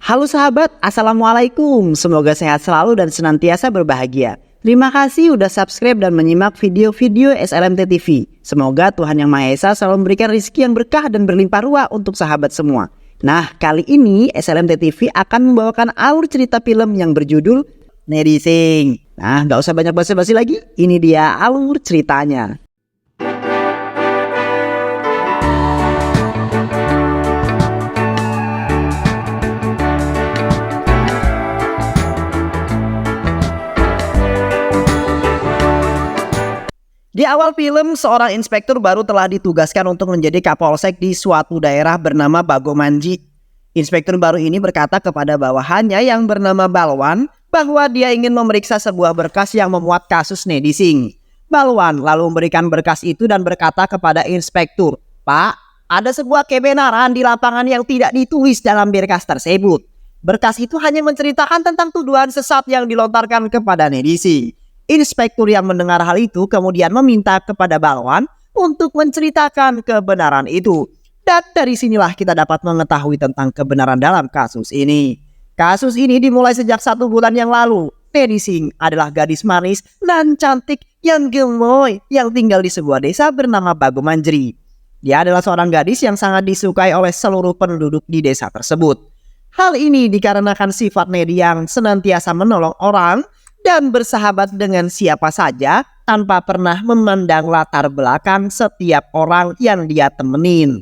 Halo sahabat, Assalamualaikum. Semoga sehat selalu dan senantiasa berbahagia. Terima kasih udah subscribe dan menyimak video-video SLMT TV. Semoga Tuhan Yang Maha Esa selalu memberikan rezeki yang berkah dan berlimpah ruah untuk sahabat semua. Nah, kali ini SLMT TV akan membawakan alur cerita film yang berjudul Nedi Singh. Nah, gak usah banyak basa-basi lagi, ini dia alur ceritanya. Di awal film, seorang inspektur baru telah ditugaskan untuk menjadi kapolsek di suatu daerah bernama Bagomanji. Inspektur baru ini berkata kepada bawahannya yang bernama Balwan bahwa dia ingin memeriksa sebuah berkas yang memuat kasus Nedi Singh. Balwan lalu memberikan berkas itu dan berkata kepada inspektur, "Pak, ada sebuah kebenaran di lapangan yang tidak ditulis dalam berkas tersebut. Berkas itu hanya menceritakan tentang tuduhan sesat yang dilontarkan kepada Nedi Singh." Inspektur yang mendengar hal itu kemudian meminta kepada Balwan untuk menceritakan kebenaran itu. Dan dari sinilah kita dapat mengetahui tentang kebenaran dalam kasus ini. Kasus ini dimulai sejak 1 bulan yang lalu. Nedi Singh adalah gadis manis dan cantik yang gemoy yang tinggal di sebuah desa bernama Bagomanjri. Dia adalah seorang gadis yang sangat disukai oleh seluruh penduduk di desa tersebut. Hal ini dikarenakan sifat Nedi yang senantiasa menolong orang dan bersahabat dengan siapa saja tanpa pernah memandang latar belakang setiap orang yang dia temenin.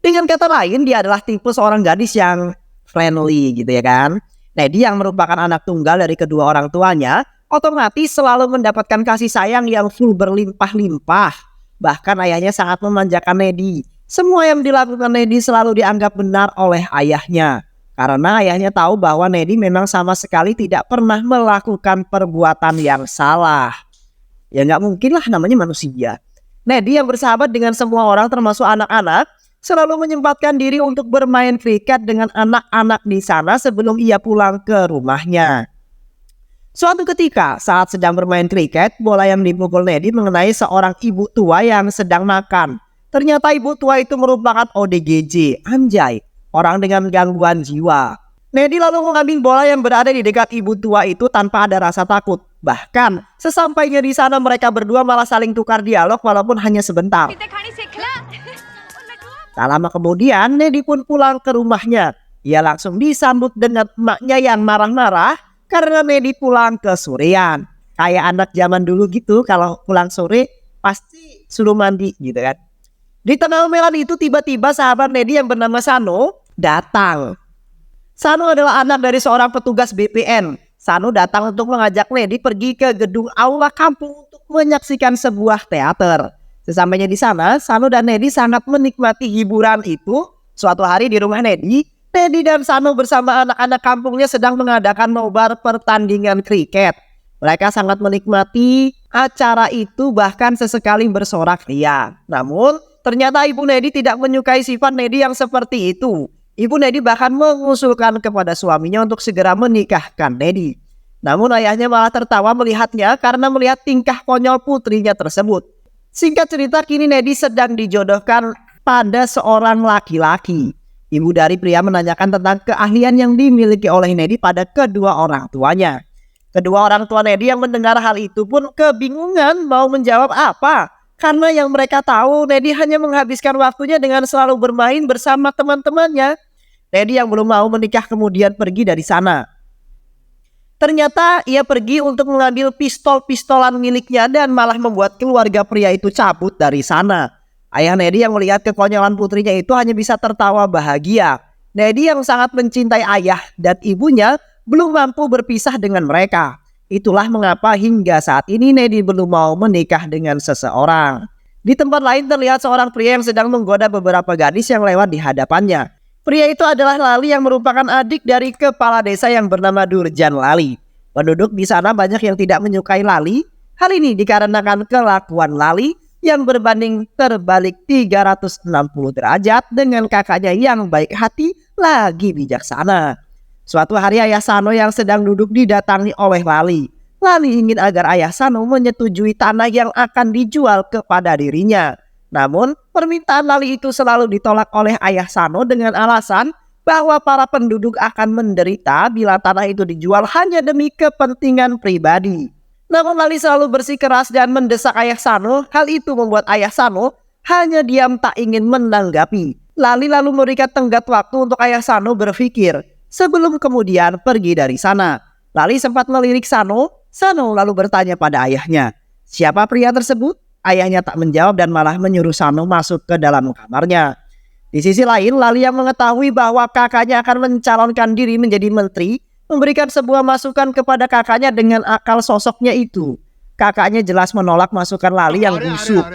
Dengan kata lain, dia adalah tipe seorang gadis yang friendly gitu ya kan. Nedi yang merupakan anak tunggal dari kedua orang tuanya otomatis selalu mendapatkan kasih sayang yang full berlimpah-limpah. Bahkan ayahnya sangat memanjakan Nedi. Semua yang dilakukan Nedi selalu dianggap benar oleh ayahnya. Karena ayahnya tahu bahwa Nedi memang sama sekali tidak pernah melakukan perbuatan yang salah. Ya nggak mungkin lah, namanya manusia. Nedi yang bersahabat dengan semua orang termasuk anak-anak selalu menyempatkan diri untuk bermain kriket dengan anak-anak di sana sebelum ia pulang ke rumahnya. Suatu ketika saat sedang bermain kriket, bola yang dipukul Nedi mengenai seorang ibu tua yang sedang makan. Ternyata ibu tua itu merupakan ODGJ, anjay, orang dengan gangguan jiwa. Nedi lalu mengambil bola yang berada di dekat ibu tua itu tanpa ada rasa takut. Bahkan sesampainya di sana mereka berdua malah saling tukar dialog walaupun hanya sebentar. Tak lama kemudian Nedi pun pulang ke rumahnya. Ia langsung disambut dengan emaknya yang marah-marah karena Nedi pulang ke sorean. Kayak anak zaman dulu gitu, kalau pulang sore pasti suruh mandi gitu kan. Di tengah omelan itu tiba-tiba sahabat Nedi yang bernama Sano datang. Sano adalah anak dari seorang petugas BPN. Sano datang untuk mengajak Nedi pergi ke gedung aula kampung untuk menyaksikan sebuah teater. Sesampainya di sana, Sano dan Nedi sangat menikmati hiburan itu. Suatu hari di rumah Nedi dan Sano bersama anak-anak kampungnya sedang mengadakan nobar pertandingan kriket. Mereka sangat menikmati acara itu, bahkan sesekali bersorak ria. Namun ternyata ibu Nedi tidak menyukai sifat Nedi yang seperti itu. Ibu Nedi bahkan mengusulkan kepada suaminya untuk segera menikahkan Nedi. Namun ayahnya malah tertawa melihatnya karena melihat tingkah konyol putrinya tersebut. Singkat cerita, kini Nedi sedang dijodohkan pada seorang laki-laki. Ibu dari pria menanyakan tentang keahlian yang dimiliki oleh Nedi pada kedua orang tuanya. Kedua orang tua Nedi yang mendengar hal itu pun kebingungan mau menjawab apa. Karena yang mereka tahu, Nedi hanya menghabiskan waktunya dengan selalu bermain bersama teman-temannya. Nedi yang belum mau menikah kemudian pergi dari sana. Ternyata ia pergi untuk mengambil pistol-pistolan miliknya dan malah membuat keluarga pria itu cabut dari sana. Ayah Nedi yang melihat kekonyolan putrinya itu hanya bisa tertawa bahagia. Nedi yang sangat mencintai ayah dan ibunya belum mampu berpisah dengan mereka. Itulah mengapa hingga saat ini Nedi belum mau menikah dengan seseorang. Di tempat lain terlihat seorang pria yang sedang menggoda beberapa gadis yang lewat di hadapannya. Pria itu adalah Lali yang merupakan adik dari kepala desa yang bernama Durjan Lali. Penduduk di sana banyak yang tidak menyukai Lali. Hal ini dikarenakan kelakuan Lali yang berbanding terbalik 360 derajat dengan kakaknya yang baik hati lagi bijaksana. Suatu hari ayah Sano yang sedang duduk didatangi oleh Lali. Lali ingin agar ayah Sano menyetujui tanah yang akan dijual kepada dirinya. Namun, permintaan Lali itu selalu ditolak oleh ayah Sano dengan alasan bahwa para penduduk akan menderita bila tanah itu dijual hanya demi kepentingan pribadi. Namun Lali selalu bersikeras dan mendesak ayah Sano. Hal itu membuat ayah Sano hanya diam tak ingin menanggapi. Lali lalu memberikan tenggat waktu untuk ayah Sano berpikir sebelum kemudian pergi dari sana. Lali sempat melirik Sano. Sano lalu bertanya pada ayahnya, siapa pria tersebut? Ayahnya tak menjawab dan malah menyuruh Sano masuk ke dalam kamarnya. Di sisi lain, Lali yang mengetahui bahwa kakaknya akan mencalonkan diri menjadi menteri, memberikan sebuah masukan kepada kakaknya dengan akal sosoknya itu. Kakaknya jelas menolak masukan Lali yang busuk.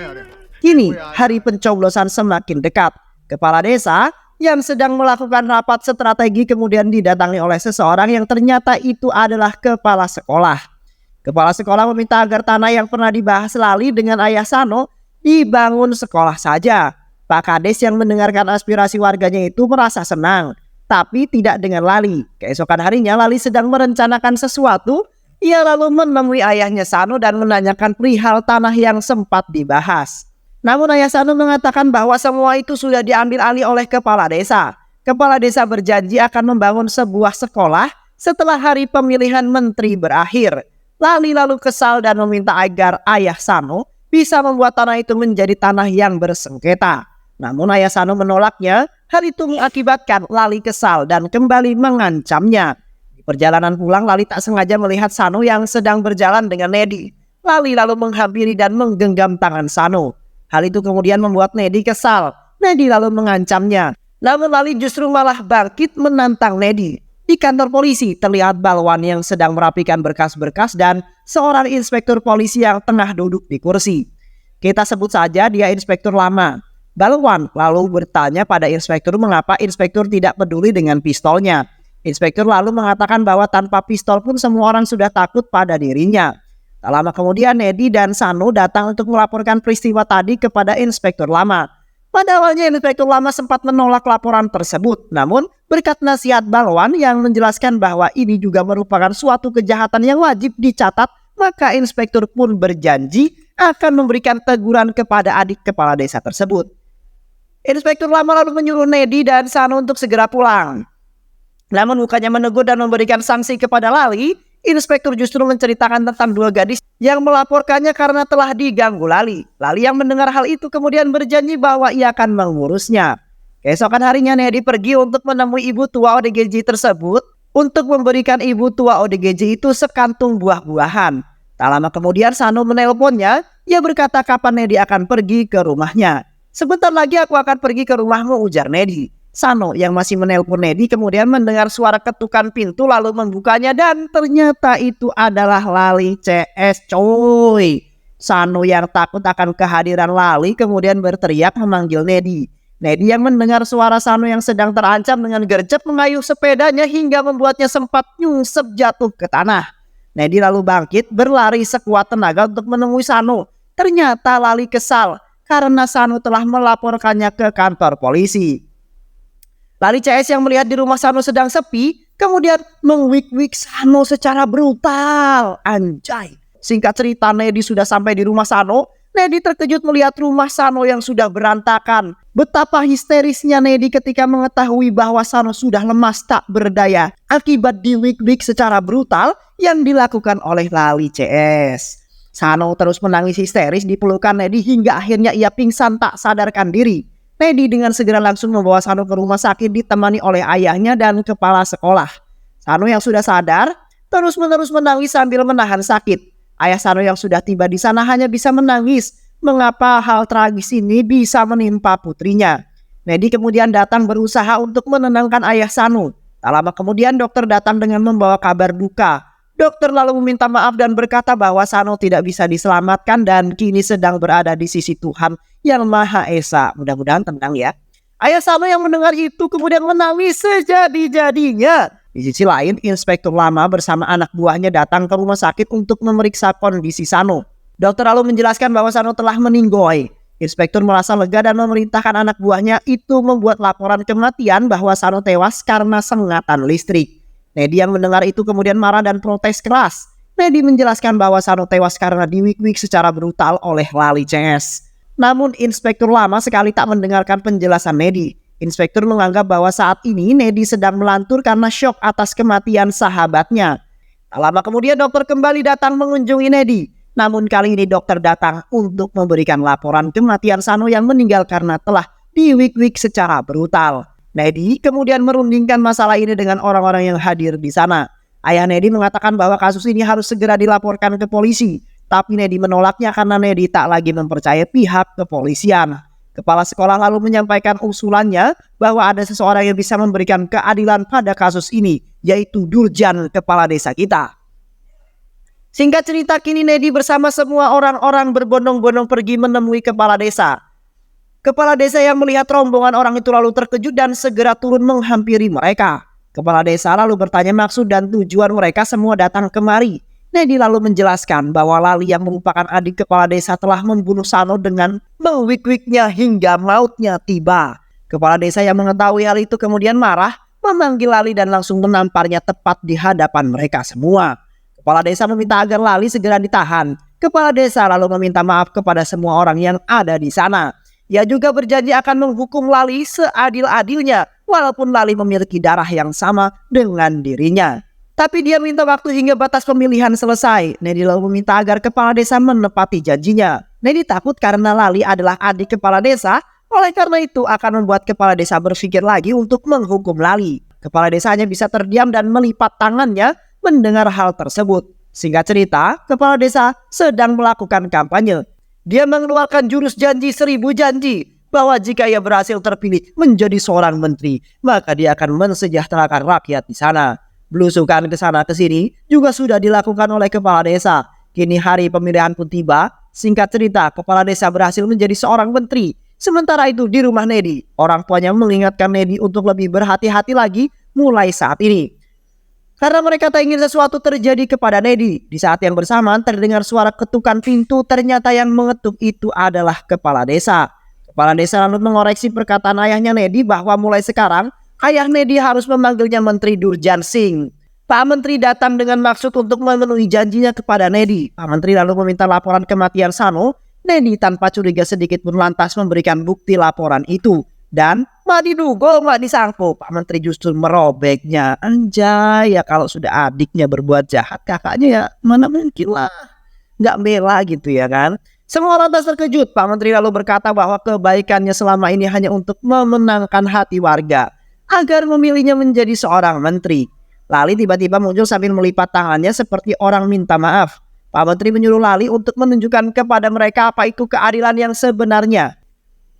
Kini, hari pencoblosan semakin dekat. Kepala desa yang sedang melakukan rapat strategi kemudian didatangi oleh seseorang yang ternyata itu adalah kepala sekolah. Kepala sekolah meminta agar tanah yang pernah dibahas Lali dengan ayah Sano dibangun sekolah saja. Pak Kades yang mendengarkan aspirasi warganya itu merasa senang, tapi tidak dengan Lali. Keesokan harinya Lali sedang merencanakan sesuatu. Ia lalu menemui ayahnya Sano dan menanyakan perihal tanah yang sempat dibahas. Namun ayah Sano mengatakan bahwa semua itu sudah diambil alih oleh kepala desa. Kepala desa berjanji akan membangun sebuah sekolah setelah hari pemilihan menteri berakhir. Lali lalu kesal dan meminta agar ayah Sano bisa membuat tanah itu menjadi tanah yang bersengketa. Namun ayah Sano menolaknya. Hal itu mengakibatkan Lali kesal dan kembali mengancamnya. Di perjalanan pulang, Lali tak sengaja melihat Sano yang sedang berjalan dengan Nedi. Lali lalu menghampiri dan menggenggam tangan Sano. Hal itu kemudian membuat Nedi kesal. Nedi lalu mengancamnya. Namun Lali justru malah bangkit menantang Nedi. Di kantor polisi terlihat Balwan yang sedang merapikan berkas-berkas dan seorang inspektur polisi yang tengah duduk di kursi. Kita sebut saja dia inspektur lama. Balwan lalu bertanya pada inspektur mengapa inspektur tidak peduli dengan pistolnya. Inspektur lalu mengatakan bahwa tanpa pistol pun semua orang sudah takut pada dirinya. Tak lama kemudian Nedi dan Sano datang untuk melaporkan peristiwa tadi kepada inspektur lama. Pada awalnya inspektur lama sempat menolak laporan tersebut. Namun berkat nasihat Balwan yang menjelaskan bahwa ini juga merupakan suatu kejahatan yang wajib dicatat, maka inspektur pun berjanji akan memberikan teguran kepada adik kepala desa tersebut. Inspektur lama lalu menyuruh Nedi dan Sano untuk segera pulang. Namun bukannya menegur dan memberikan sanksi kepada Lali, inspektur justru menceritakan tentang dua gadis yang melaporkannya karena telah diganggu Lali. Lali yang mendengar hal itu kemudian berjanji bahwa ia akan mengurusnya. Keesokan harinya Nedi pergi untuk menemui ibu tua ODGJ tersebut untuk memberikan ibu tua ODGJ itu sekantung buah-buahan. Tak lama kemudian Sano menelponnya. Ia berkata kapan Nedi akan pergi ke rumahnya. Sebentar lagi aku akan pergi ke rumahmu, ujar Nedi. Sano yang masih menelpon Nedi kemudian mendengar suara ketukan pintu lalu membukanya dan ternyata itu adalah Lali CS coy. Sano yang takut akan kehadiran Lali kemudian berteriak memanggil Nedi. Nedi yang mendengar suara Sano yang sedang terancam dengan gercep mengayuh sepedanya hingga membuatnya sempat nyungsep jatuh ke tanah. Nedi lalu bangkit berlari sekuat tenaga untuk menemui Sano. Ternyata Lali kesal karena Sano telah melaporkannya ke kantor polisi. Lali CS yang melihat di rumah Sano sedang sepi, kemudian mengwik-wik Sano secara brutal. Anjay. Singkat cerita, Nedi sudah sampai di rumah Sano. Nedi terkejut melihat rumah Sano yang sudah berantakan. Betapa histerisnya Nedi ketika mengetahui bahwa Sano sudah lemas tak berdaya akibat diwik-wik secara brutal yang dilakukan oleh Lali CS. Sano terus menangis histeris di pelukan Nedi hingga akhirnya ia pingsan tak sadarkan diri. Nedi dengan segera langsung membawa Sano ke rumah sakit ditemani oleh ayahnya dan kepala sekolah. Sano yang sudah sadar terus-menerus menangis sambil menahan sakit. Ayah Sano yang sudah tiba di sana hanya bisa menangis. Mengapa hal tragis ini bisa menimpa putrinya? Nedi kemudian datang berusaha untuk menenangkan ayah Sano. Tak lama kemudian dokter datang dengan membawa kabar duka. Dokter lalu meminta maaf dan berkata bahwa Sano tidak bisa diselamatkan dan kini sedang berada di sisi Tuhan yang Maha Esa. Mudah-mudahan tenang ya. Ayah Sano yang mendengar itu kemudian menangis sejadi-jadinya. Di sisi lain, inspektur lama bersama anak buahnya datang ke rumah sakit untuk memeriksa kondisi Sano. Dokter lalu menjelaskan bahwa Sano telah meninggoy. Inspektur merasa lega dan memerintahkan anak buahnya itu membuat laporan kematian bahwa Sano tewas karena sengatan listrik. Nedi yang mendengar itu kemudian marah dan protes keras. Nedi menjelaskan bahwa Sano tewas karena diwik-wik secara brutal oleh Lali CS. Namun Inspektur lama sekali tak mendengarkan penjelasan Nedi. Inspektur menganggap bahwa saat ini Nedi sedang melantur karena syok atas kematian sahabatnya. Tak lama kemudian dokter kembali datang mengunjungi Nedi. Namun kali ini dokter datang untuk memberikan laporan kematian Sano yang meninggal karena telah diwik-wik secara brutal. Nedi kemudian merundingkan masalah ini dengan orang-orang yang hadir di sana. Ayah Nedi mengatakan bahwa kasus ini harus segera dilaporkan ke polisi. Tapi Nedi menolaknya karena Nedi tak lagi mempercayai pihak kepolisian. Kepala sekolah lalu menyampaikan usulannya bahwa ada seseorang yang bisa memberikan keadilan pada kasus ini, yaitu Durjan, kepala desa kita. Singkat cerita, kini Nedi bersama semua orang-orang berbondong-bondong pergi menemui kepala desa. Kepala desa yang melihat rombongan orang itu lalu terkejut dan segera turun menghampiri mereka. Kepala desa lalu bertanya maksud dan tujuan mereka semua datang kemari. Nedi lalu menjelaskan bahwa Lali yang merupakan adik kepala desa telah membunuh Sano dengan mewik-wiknya hingga mautnya tiba. Kepala desa yang mengetahui hal itu kemudian marah, memanggil Lali dan langsung menamparnya tepat di hadapan mereka semua. Kepala desa meminta agar Lali segera ditahan. Kepala desa lalu meminta maaf kepada semua orang yang ada di sana. Ia juga berjanji akan menghukum Lali seadil-adilnya, walaupun Lali memiliki darah yang sama dengan dirinya. Tapi dia minta waktu hingga batas pemilihan selesai. Nedi lalu meminta agar kepala desa menepati janjinya. Nedi takut karena Lali adalah adik kepala desa, oleh karena itu akan membuat kepala desa berpikir lagi untuk menghukum Lali. Kepala desa hanya bisa terdiam dan melipat tangannya mendengar hal tersebut. Singkat cerita, kepala desa sedang melakukan kampanye. Dia mengeluarkan jurus janji 1000 janji bahwa jika ia berhasil terpilih menjadi seorang menteri, maka dia akan mensejahterakan rakyat di sana. Belusukan ke sana ke sini juga sudah dilakukan oleh kepala desa. Kini hari pemilihan pun tiba. Singkat cerita, kepala desa berhasil menjadi seorang menteri. Sementara itu di rumah Nedi, orang tuanya mengingatkan Nedi untuk lebih berhati-hati lagi mulai saat ini. Karena mereka tak ingin sesuatu terjadi kepada Nedi. Di saat yang bersamaan terdengar suara ketukan pintu. Ternyata yang mengetuk itu adalah kepala desa. Kepala desa lalu mengoreksi perkataan ayahnya Nedi bahwa mulai sekarang ayah Nedi harus memanggilnya Menteri Durjan Singh. Pak Menteri datang dengan maksud untuk memenuhi janjinya kepada Nedi. Pak Menteri lalu meminta laporan kematian Sano. Nedi tanpa curiga sedikit pun lantas memberikan bukti laporan itu. Dan mak diduga mak disangkut, Pak Menteri justru merobeknya. Anjay, ya kalau sudah adiknya berbuat jahat, kakaknya ya mana mungkin lah nggak bela gitu ya kan. Semua orang terkejut. Pak Menteri lalu berkata bahwa kebaikannya selama ini hanya untuk memenangkan hati warga agar memilihnya menjadi seorang menteri. Lali tiba-tiba muncul sambil melipat tangannya seperti orang minta maaf. Pak Menteri menyuruh Lali untuk menunjukkan kepada mereka apa itu keadilan yang sebenarnya.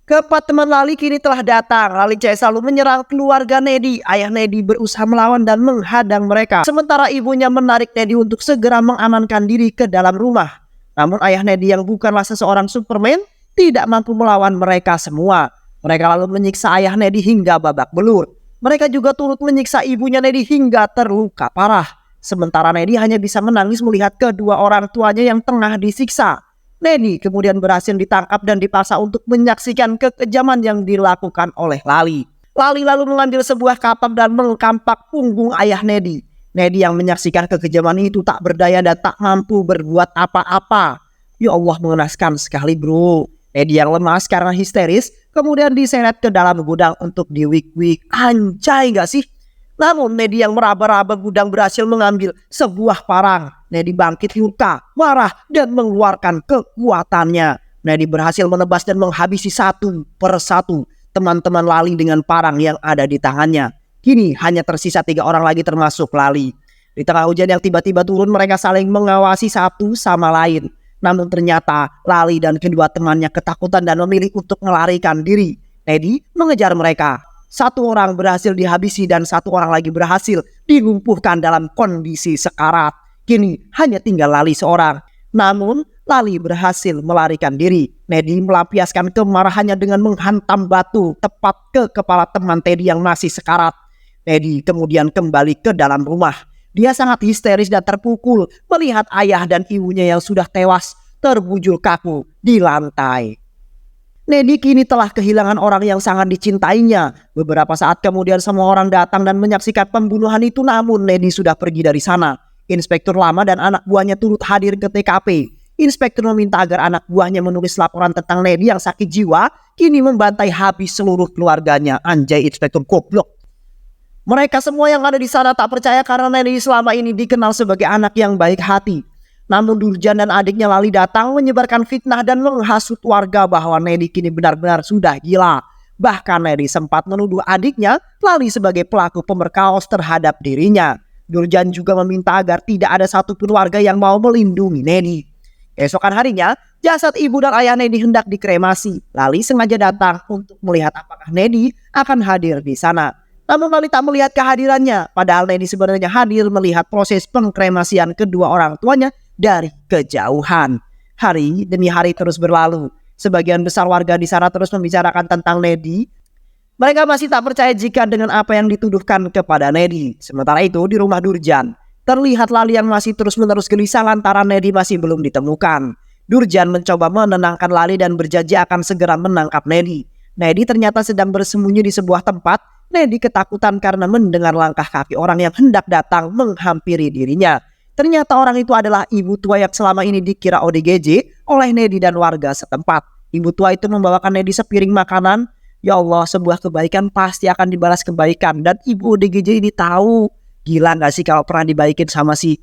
Keempat teman Lali kini telah datang. Lali CS selalu menyerang keluarga Nedi. Ayah Nedi berusaha melawan dan menghadang mereka. Sementara ibunya menarik Nedi untuk segera mengamankan diri ke dalam rumah. Namun ayah Nedi yang bukanlah seseorang Superman tidak mampu melawan mereka semua. Mereka lalu menyiksa ayah Nedi hingga babak belur. Mereka juga turut menyiksa ibunya Nedi hingga terluka parah. Sementara Nedi hanya bisa menangis melihat kedua orang tuanya yang tengah disiksa. Nedi kemudian berhasil ditangkap dan dipaksa untuk menyaksikan kekejaman yang dilakukan oleh Lali. Lali lalu mengambil sebuah kapak dan mengkampak punggung ayah Nedi. Nedi yang menyaksikan kekejaman itu tak berdaya dan tak mampu berbuat apa-apa. Ya Allah, mengenaskan sekali bro. Nedi yang lemas karena histeris kemudian diseret ke dalam gudang untuk diwik-wik. Anjay gak sih? Namun Nedi yang meraba-raba gudang berhasil mengambil sebuah parang. Nedi bangkit luka, marah dan mengeluarkan kekuatannya. Nedi berhasil menebas dan menghabisi satu persatu teman-teman Lali dengan parang yang ada di tangannya. Kini hanya tersisa 3 orang lagi termasuk Lali. Di tengah hujan yang tiba-tiba turun, mereka saling mengawasi satu sama lain. Namun ternyata Lali dan kedua temannya ketakutan dan memilih untuk melarikan diri. Nedi mengejar mereka. 1 orang berhasil dihabisi dan 1 orang lagi berhasil dilumpuhkan dalam kondisi sekarat. Kini hanya tinggal Lali seorang. Namun Lali berhasil melarikan diri. Nedi melampiaskan kemarahannya dengan menghantam batu tepat ke kepala teman Teddy yang masih sekarat. Nedi kemudian kembali ke dalam rumah. Dia sangat histeris dan terpukul melihat ayah dan ibunya yang sudah tewas terbujur kaku di lantai. Nedi kini telah kehilangan orang yang sangat dicintainya. Beberapa saat kemudian semua orang datang dan menyaksikan pembunuhan itu, namun Nedi sudah pergi dari sana. Inspektur Lama dan anak buahnya turut hadir ke TKP. Inspektur meminta agar anak buahnya menulis laporan tentang Nedi yang sakit jiwa, kini membantai habis seluruh keluarganya. Anjay, inspektur goblok. Mereka semua yang ada di sana tak percaya karena Nedi selama ini dikenal sebagai anak yang baik hati. Namun Durjan dan adiknya Lali datang menyebarkan fitnah dan menghasut warga bahwa Nedi kini benar-benar sudah gila. Bahkan Nedi sempat menuduh adiknya Lali sebagai pelaku pemerkaos terhadap dirinya. Durjan juga meminta agar tidak ada satupun warga yang mau melindungi Nedi. Esokan harinya, jasad ibu dan ayah Nedi hendak dikremasi. Lali sengaja datang untuk melihat apakah Nedi akan hadir di sana. Namun Lali tak melihat kehadirannya, padahal Nedi sebenarnya hadir melihat proses pengkremasian kedua orang tuanya dari kejauhan. Hari demi hari terus berlalu. Sebagian besar warga di sana terus membicarakan tentang Nedi. Mereka masih tak percaya jika dengan apa yang dituduhkan kepada Nedi. Sementara itu di rumah Durjan, terlihat Lali yang masih terus-menerus gelisah lantaran Nedi masih belum ditemukan. Durjan mencoba menenangkan Lali dan berjanji akan segera menangkap Nedi. Nedi ternyata sedang bersembunyi di sebuah tempat. Nedi ketakutan karena mendengar langkah kaki orang yang hendak datang menghampiri dirinya. Ternyata orang itu adalah ibu tua yang selama ini dikira ODGJ oleh Nedi dan warga setempat. Ibu tua itu membawakan Nedi sepiring makanan. Ya Allah, sebuah kebaikan pasti akan dibalas kebaikan. Dan ibu ODGJ ini tahu. Gila gak sih kalau pernah dibaikin sama si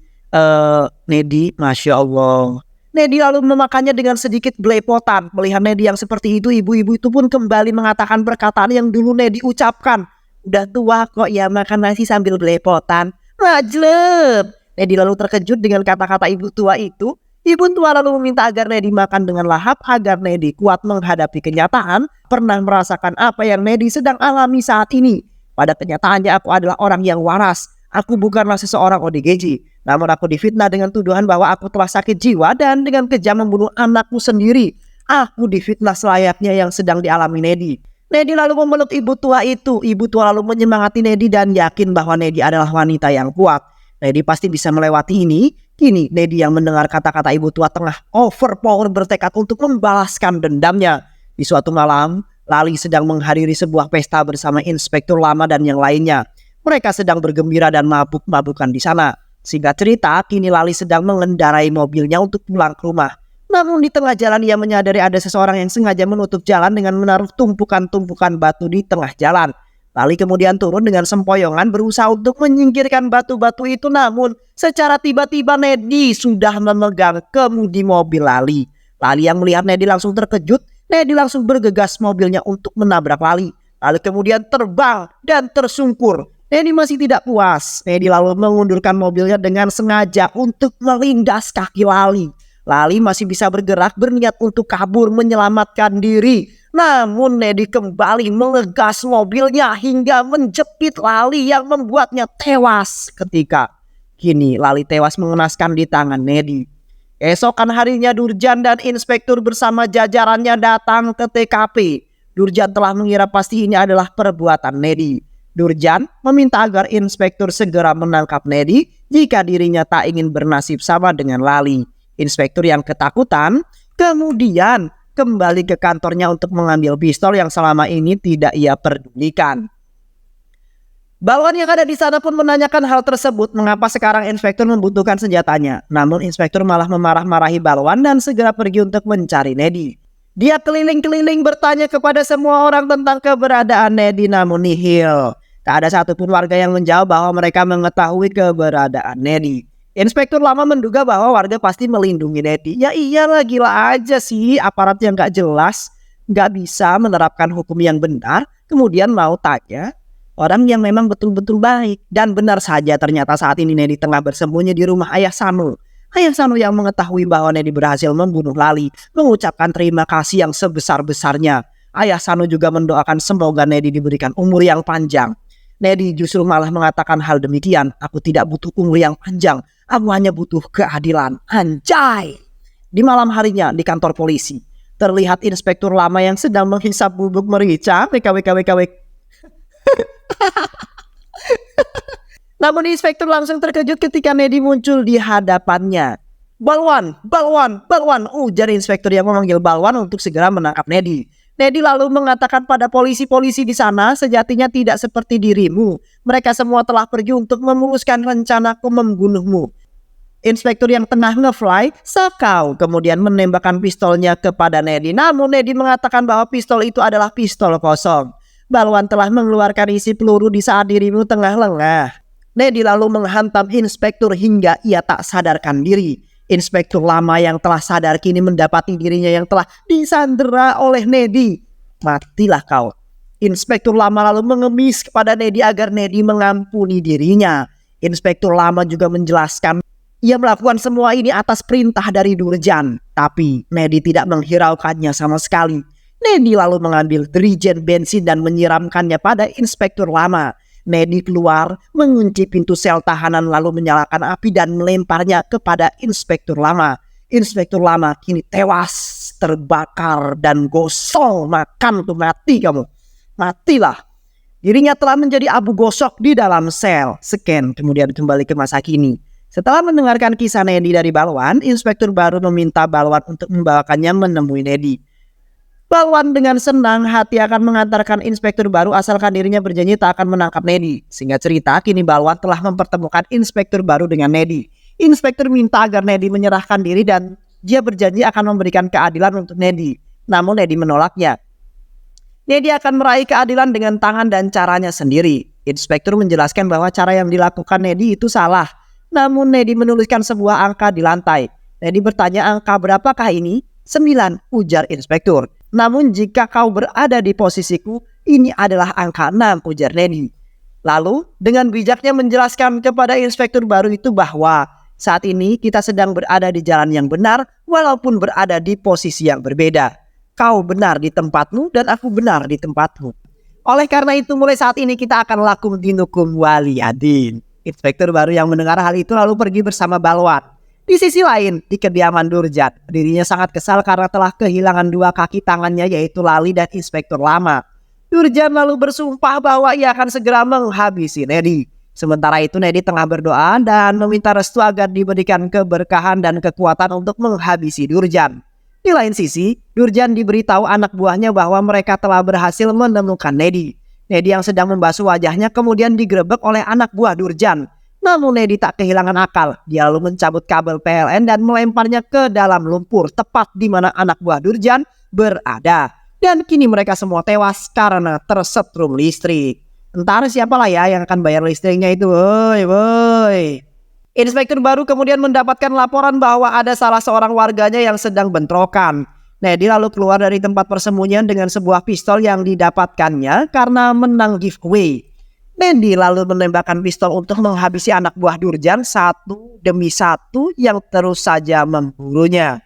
Nedi? Masya Allah. Nedi lalu memakannya dengan sedikit belepotan. Melihat Nedi yang seperti itu, ibu-ibu itu pun kembali mengatakan perkataan yang dulu Nedi ucapkan. Udah tua kok ya makan nasi sambil belepotan. Majleb. Nedi lalu terkejut dengan kata-kata ibu tua itu. Ibu tua lalu meminta agar Nedi makan dengan lahap agar Nedi kuat menghadapi kenyataan. Pernah merasakan apa yang Nedi sedang alami saat ini. Pada kenyataannya aku adalah orang yang waras. Aku bukanlah seseorang ODGJ. Namun aku difitnah dengan tuduhan bahwa aku telah sakit jiwa dan dengan kejam membunuh anakku sendiri. Aku difitnah selayaknya yang sedang dialami Nedi. Nedi lalu memeluk ibu tua itu. Ibu tua lalu menyemangati Nedi dan yakin bahwa Nedi adalah wanita yang kuat. Nedi pasti bisa melewati ini. Kini Nedi yang mendengar kata-kata ibu tua tengah overpower bertekad untuk membalaskan dendamnya. Di suatu malam, Lali sedang menghadiri sebuah pesta bersama Inspektur Lama dan yang lainnya. Mereka sedang bergembira dan mabuk-mabukan di sana. Singkat cerita, kini Lali sedang mengendarai mobilnya untuk pulang ke rumah. Namun di tengah jalan ia menyadari ada seseorang yang sengaja menutup jalan dengan menaruh tumpukan-tumpukan batu di tengah jalan. Lali kemudian turun dengan sempoyongan berusaha untuk menyingkirkan batu-batu itu, namun secara tiba-tiba Nedi sudah memegang kemudi mobil Lali. Lali yang melihat Nedi langsung terkejut. Nedi langsung bergegas mobilnya untuk menabrak Lali. Lalu kemudian terbang dan tersungkur. Nedi masih tidak puas. Nedi lalu mengundurkan mobilnya dengan sengaja untuk melindas kaki Lali. Lali masih bisa bergerak berniat untuk kabur menyelamatkan diri. Namun Nedi kembali mengegas mobilnya hingga menjepit Lali yang membuatnya tewas ketika. Kini Lali tewas mengenaskan di tangan Nedi. Esokan harinya Durjan dan inspektur bersama jajarannya datang ke TKP. Durjan telah mengira pasti ini adalah perbuatan Nedi. Durjan meminta agar inspektur segera menangkap Nedi jika dirinya tak ingin bernasib sama dengan Lali. Inspektur yang ketakutan kemudian kembali ke kantornya untuk mengambil pistol yang selama ini tidak ia pedulikan. Balwan yang ada di sana pun menanyakan hal tersebut, mengapa sekarang inspektur membutuhkan senjatanya. Namun inspektur malah memarah-marahi Balwan dan segera pergi untuk mencari Nedi. Dia keliling-keliling bertanya kepada semua orang tentang keberadaan Nedi, namun nihil. Tak ada satupun warga yang menjawab bahwa mereka mengetahui keberadaan Nedi. Inspektur Lama menduga bahwa warga pasti melindungi Nedi. Ya iyalah, gila aja sih aparat yang gak jelas, gak bisa menerapkan hukum yang benar, kemudian mau tanya orang yang memang betul-betul baik. Dan benar saja ternyata saat ini Nedi tengah bersembunyi di rumah Ayah Sanu. Ayah Sanu yang mengetahui bahwa Nedi berhasil membunuh Lali mengucapkan terima kasih yang sebesar-besarnya. Ayah Sanu juga mendoakan semoga Nedi diberikan umur yang panjang. Nedi justru malah mengatakan hal demikian. Aku tidak butuh umur yang panjang. Aku hanya butuh keadilan. Anjay. Di malam harinya di kantor polisi, terlihat inspektur Lama yang sedang menghisap bubuk merica. WKWKWKW. Namun inspektur langsung terkejut ketika Nedi muncul di hadapannya. Balwan, Balwan, Balwan. Ujar inspektur yang memanggil Balwan untuk segera menangkap Nedi. Nedi lalu mengatakan pada polisi-polisi di sana, sejatinya tidak seperti dirimu. Mereka semua telah pergi untuk memuluskan rencanaku membunuhmu. Inspektur yang tengah nge-fly, Sakau kemudian menembakkan pistolnya kepada Nedi. Namun Nedi mengatakan bahwa pistol itu adalah pistol kosong. Balwan telah mengeluarkan isi peluru di saat dirimu tengah lengah. Nedi lalu menghantam inspektur hingga ia tak sadarkan diri. Inspektur lama yang telah sadar kini mendapati dirinya yang telah disandera oleh Nedi. Matilah kau. Inspektur lama lalu mengemis kepada Nedi agar Nedi mengampuni dirinya. Inspektur lama juga menjelaskan ia melakukan semua ini atas perintah dari Durjan. Tapi Nedi tidak menghiraukannya sama sekali. Nedi lalu mengambil dirijen bensin dan menyiramkannya pada inspektur lama. Nedi keluar, mengunci pintu sel tahanan lalu menyalakan api dan melemparnya kepada inspektur lama. Inspektur lama kini tewas, terbakar dan gosong. Makan tuh, mati kamu. Matilah. Dirinya telah menjadi abu gosok di dalam sel. Scan kemudian kembali ke masa kini. Setelah mendengarkan kisah Nedi dari Balwan, inspektur baru meminta Balwan untuk membawakannya menemui Nedi. Balwan dengan senang hati akan mengantarkan inspektur baru asalkan dirinya berjanji tak akan menangkap Nedi. Singkat cerita, kini Balwan telah mempertemukan inspektur baru dengan Nedi. Inspektur minta agar Nedi menyerahkan diri dan dia berjanji akan memberikan keadilan untuk Nedi. Namun Nedi menolaknya. Nedi akan meraih keadilan dengan tangan dan caranya sendiri. Inspektur menjelaskan bahwa cara yang dilakukan Nedi itu salah. Namun Nedi menuliskan sebuah angka di lantai. Nedi bertanya, angka berapakah ini? 9, ujar inspektur. Namun jika kau berada di posisiku, ini adalah angka 6, ujar Nedi. Lalu dengan bijaknya menjelaskan kepada inspektur baru itu bahwa saat ini kita sedang berada di jalan yang benar walaupun berada di posisi yang berbeda. Kau benar di tempatmu dan aku benar di tempatmu. Oleh karena itu mulai saat ini kita akan lakum dinukum waliyadin. Inspektur baru yang mendengar hal itu lalu pergi bersama Balwan. Di sisi lain, di kediaman Durjan, dirinya sangat kesal karena telah kehilangan 2 kaki tangannya yaitu Lali dan inspektur lama. Durjan lalu bersumpah bahwa ia akan segera menghabisi Nedi. Sementara itu Nedi tengah berdoa dan meminta restu agar diberikan keberkahan dan kekuatan untuk menghabisi Durjan. Di lain sisi, Durjan diberitahu anak buahnya bahwa mereka telah berhasil menemukan Nedi. Nedi yang sedang membasuh wajahnya kemudian digerebek oleh anak buah Durjan. Namun Nedi tak kehilangan akal. Dia lalu mencabut kabel PLN dan melemparnya ke dalam lumpur tepat di mana anak buah Durjan berada. Dan kini mereka semua tewas karena tersetrum listrik. Entar siapalah ya yang akan bayar listriknya itu. Woi. Inspektur baru kemudian mendapatkan laporan bahwa ada salah seorang warganya yang sedang bentrokan. Nedi lalu keluar dari tempat persembunyian dengan sebuah pistol yang didapatkannya karena menang giveaway. Nedi lalu menembakkan pistol untuk menghabisi anak buah Durjan satu demi satu yang terus saja memburunya.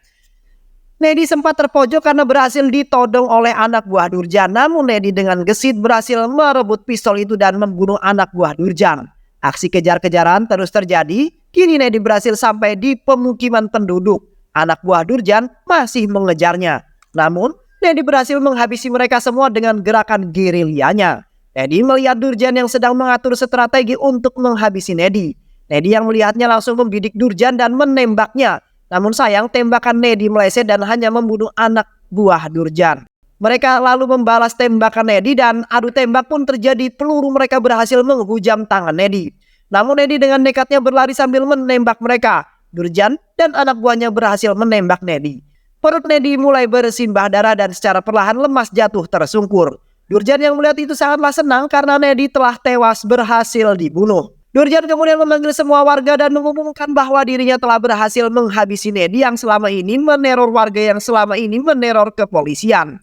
Nedi sempat terpojok karena berhasil ditodong oleh anak buah Durjan. Namun Nedi dengan gesit berhasil merebut pistol itu dan membunuh anak buah Durjan. Aksi kejar-kejaran terus terjadi. Kini Nedi berhasil sampai di pemukiman penduduk. Anak buah Durjan masih mengejarnya. Namun Nedi berhasil menghabisi mereka semua dengan gerakan gerilyanya. Nedi melihat Durjan yang sedang mengatur strategi untuk menghabisi Nedi. Nedi yang melihatnya langsung membidik Durjan dan menembaknya. Namun sayang tembakan Nedi meleset dan hanya membunuh anak buah Durjan. Mereka lalu membalas tembakan Nedi dan adu tembak pun terjadi. Peluru mereka berhasil menghujam tangan Nedi. Namun Nedi dengan nekatnya berlari sambil menembak mereka. Durjan dan anak buahnya berhasil menembak Nedi. Perut Nedi mulai bersimbah darah dan secara perlahan lemas jatuh tersungkur. Durjan yang melihat itu sangatlah senang karena Nedi telah tewas berhasil dibunuh. Durjan kemudian memanggil semua warga dan mengumumkan bahwa dirinya telah berhasil menghabisi Nedi yang selama ini meneror warga yang selama ini meneror kepolisian.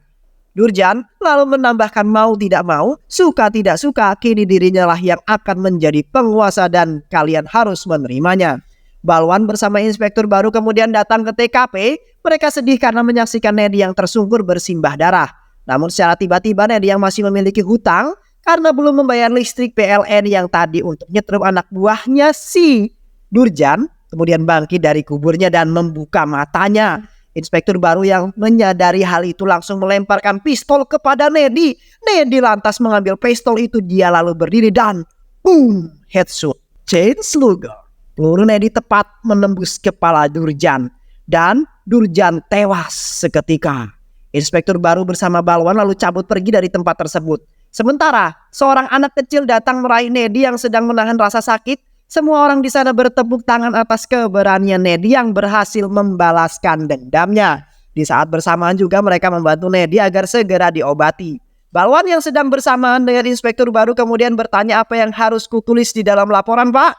Durjan lalu menambahkan mau tidak mau, suka tidak suka, kini dirinya lah yang akan menjadi penguasa dan kalian harus menerimanya. Balwan bersama inspektur baru kemudian datang ke TKP. Mereka sedih karena menyaksikan Nedi yang tersungkur bersimbah darah. Namun secara tiba-tiba Nedi yang masih memiliki hutang karena belum membayar listrik PLN yang tadi untuk nyetrum anak buahnya si Durjan kemudian bangkit dari kuburnya dan membuka matanya. Inspektur baru yang menyadari hal itu langsung melemparkan pistol kepada Nedi. Nedi lantas mengambil pistol itu, dia lalu berdiri dan boom, headshot, chain slugger. Peluru Nedi tepat menembus kepala Durjan dan Durjan tewas seketika. Inspektur baru bersama Balwan lalu cabut pergi dari tempat tersebut. Sementara seorang anak kecil datang meraih Nedi yang sedang menahan rasa sakit Semua orang di sana bertepuk tangan atas keberanian Nedi yang berhasil membalaskan dendamnya. Di saat bersamaan juga mereka membantu Nedi agar segera diobati. Balwan yang sedang bersamaan dengan inspektur baru kemudian bertanya, apa yang harus kutulis di dalam laporan, Pak?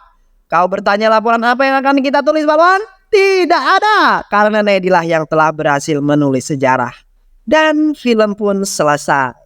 Kau bertanya laporan apa yang akan kita tulis, Balwan? Tidak ada, karena Nedi lah yang telah berhasil menulis sejarah. Dan film pun selesai.